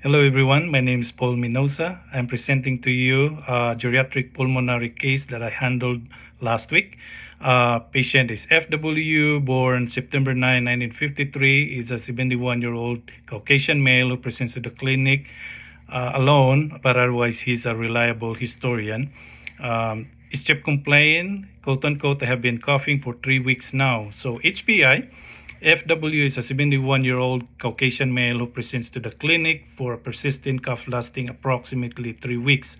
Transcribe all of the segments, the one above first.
Hello everyone, my name is Paul Minosa. I'm presenting to you a geriatric pulmonary case that I handled last week. Patient is FW, born September 9, 1953, is a 71-year-old Caucasian male who presents to the clinic alone, but otherwise he's a reliable historian. His chef complained, quote unquote, I have been coughing for 3 weeks now. So HPI, FW is a 71-year-old Caucasian male who presents to the clinic for a persistent cough lasting approximately 3 weeks.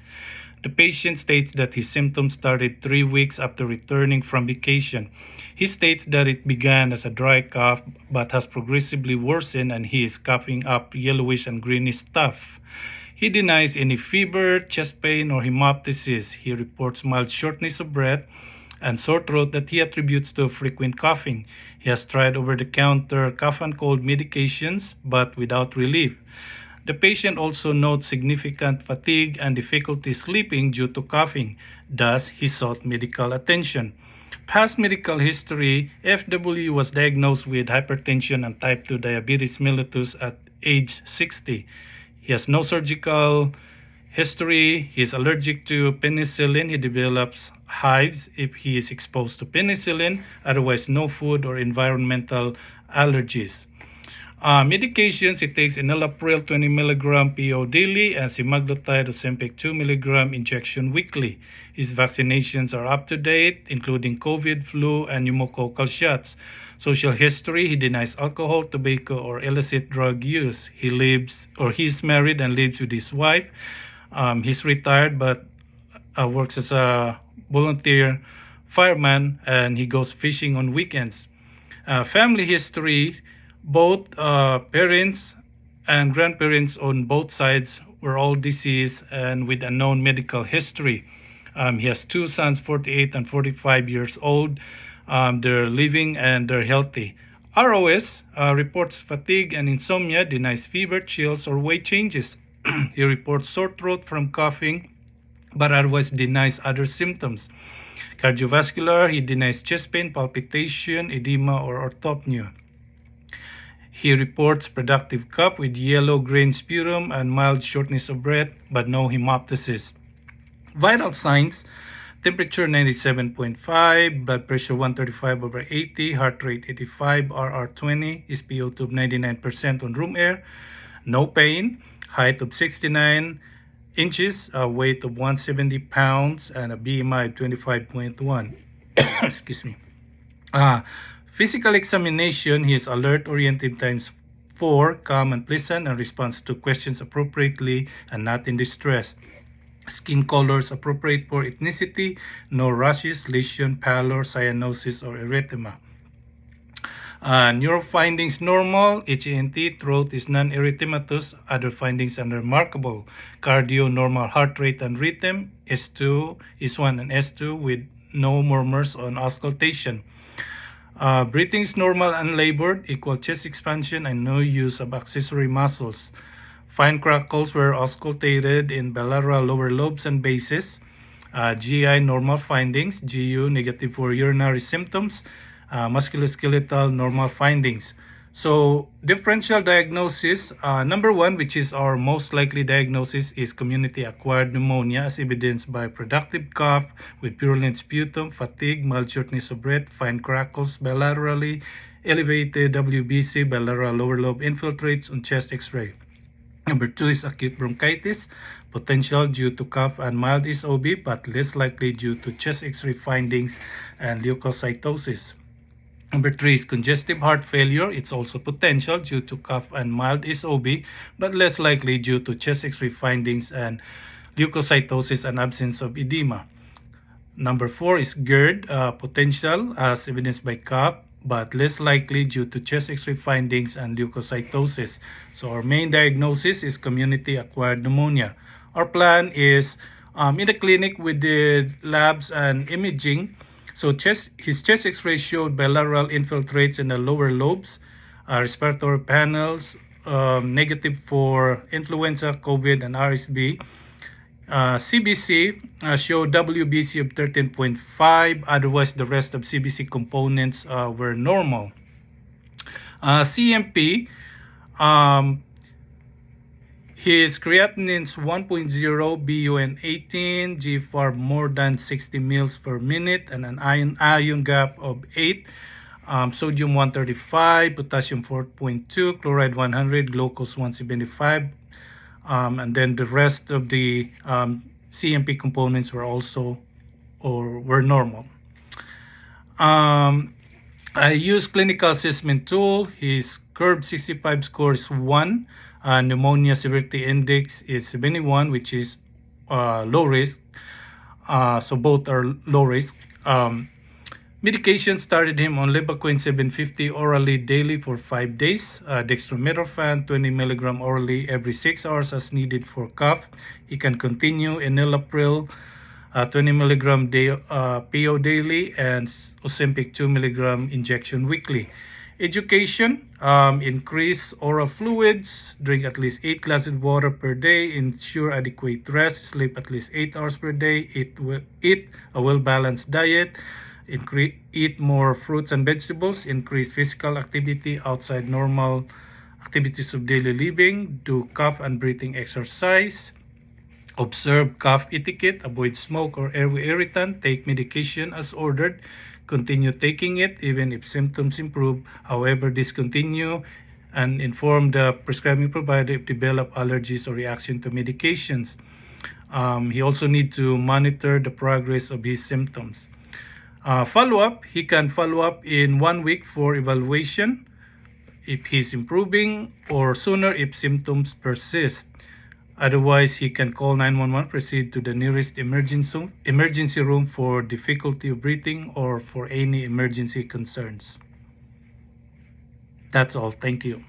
The patient states that his symptoms started 3 weeks after returning from vacation. He states that it began as a dry cough but has progressively worsened and he is coughing up yellowish and greenish stuff. He denies any fever, chest pain, or hemoptysis. He reports mild shortness of breath and sore throat that he attributes to frequent coughing. He has tried over-the-counter cough and cold medications, but without relief. The patient also notes significant fatigue and difficulty sleeping due to coughing. Thus, he sought medical attention. Past medical history, FW was diagnosed with hypertension and type 2 diabetes mellitus at age 60. He has no surgical history. He is allergic to penicillin. He develops hives if he is exposed to penicillin. Otherwise, no food or environmental allergies. Medications, he takes enalapril 20 mg PO daily and semaglutide Ozempic 2 mg injection weekly. His vaccinations are up to date, including COVID, flu, and pneumococcal shots. Social history, he denies alcohol, tobacco, or illicit drug use. He's married and lives with his wife. He's retired but works as a volunteer fireman and he goes fishing on weekends. Family history, both parents and grandparents on both sides were all deceased and with unknown medical history. He has two sons, 48 and 45 years old. They're living and they're healthy. ROS reports fatigue and insomnia, denies fever, chills, or weight changes. He reports sore throat from coughing, but otherwise denies other symptoms. Cardiovascular, he denies chest pain, palpitation, edema, or orthopnea. He reports productive cough with yellow-green sputum and mild shortness of breath, but no hemoptysis. Vital signs, temperature 97.5, blood pressure 135/80, heart rate 85, RR20, SpO2 of 99% on room air, no pain, height of 69 inches, a weight of 170 pounds, and a BMI of 25.1. Excuse me. Physical examination, he is alert, oriented times 4, calm and pleasant, and responds to questions appropriately and not in distress. Skin colors appropriate for ethnicity, no rashes, lesion, pallor, cyanosis, or erythema. Neuro findings normal, HENT, throat is non-erythematous, other findings unremarkable. Cardio normal heart rate and rhythm, S2, S1 and S2 with no murmurs on auscultation. Breathing is normal unlabored, equal chest expansion and no use of accessory muscles. Fine crackles were auscultated in bilateral lower lobes and bases. GI normal findings, GU negative for urinary symptoms. Musculoskeletal normal findings. So differential diagnosis, number one, which is our most likely diagnosis, is community-acquired pneumonia as evidenced by productive cough with purulent sputum, fatigue, mild shortness of breath, fine crackles bilaterally, elevated WBC, bilateral lower lobe infiltrates on chest x-ray. Number two is acute bronchitis, potential due to cough and mild SOB, but less likely due to chest x-ray findings and leukocytosis. Number three is congestive heart failure. It's also potential due to cough and mild SOB, but less likely due to chest x-ray findings and leukocytosis and absence of edema. Number four is GERD, potential as evidenced by cough, but less likely due to chest x-ray findings and leukocytosis. So our main diagnosis is community-acquired pneumonia. Our plan is in the clinic with the labs and imaging. So his chest x-ray showed bilateral infiltrates in the lower lobes, respiratory panels, negative for influenza, COVID, and RSV. CBC showed WBC of 13.5, otherwise the rest of CBC components were normal. CMP, His creatinine's 1.0, BUN 18, GFR more than 60 mils per minute, and an ion gap of 8. Sodium 135, potassium 4.2, chloride 100, glucose 175, and then the rest of the CMP components were also were normal. I use clinical assessment tool. His curve 65 score is 1. Pneumonia severity index is 71, which is low risk. So both are low risk. Medication started him on Levaquin 750 orally daily for 5 days. Dextromethorphan 20 mg orally every 6 hours as needed for cough. He can continue enalapril 20 mg PO daily and Ozempic 2 mg injection weekly. Education, increase oral fluids, drink at least 8 glasses of water per day, ensure adequate rest, sleep at least 8 hours per day, eat a well-balanced diet, eat more fruits and vegetables, increase physical activity outside normal activities of daily living, do cough and breathing exercise, observe cough etiquette, avoid smoke or airway irritant, take medication as ordered, continue taking it even if symptoms improve. However, discontinue and inform the prescribing provider if develop allergies or reaction to medications. He also need to monitor the progress of his symptoms. Follow-up, he can follow up in 1 week for evaluation if he's improving or sooner if symptoms persist. Otherwise, he can call 911, proceed to the nearest emergency room for difficulty of breathing or for any emergency concerns. That's all. Thank you.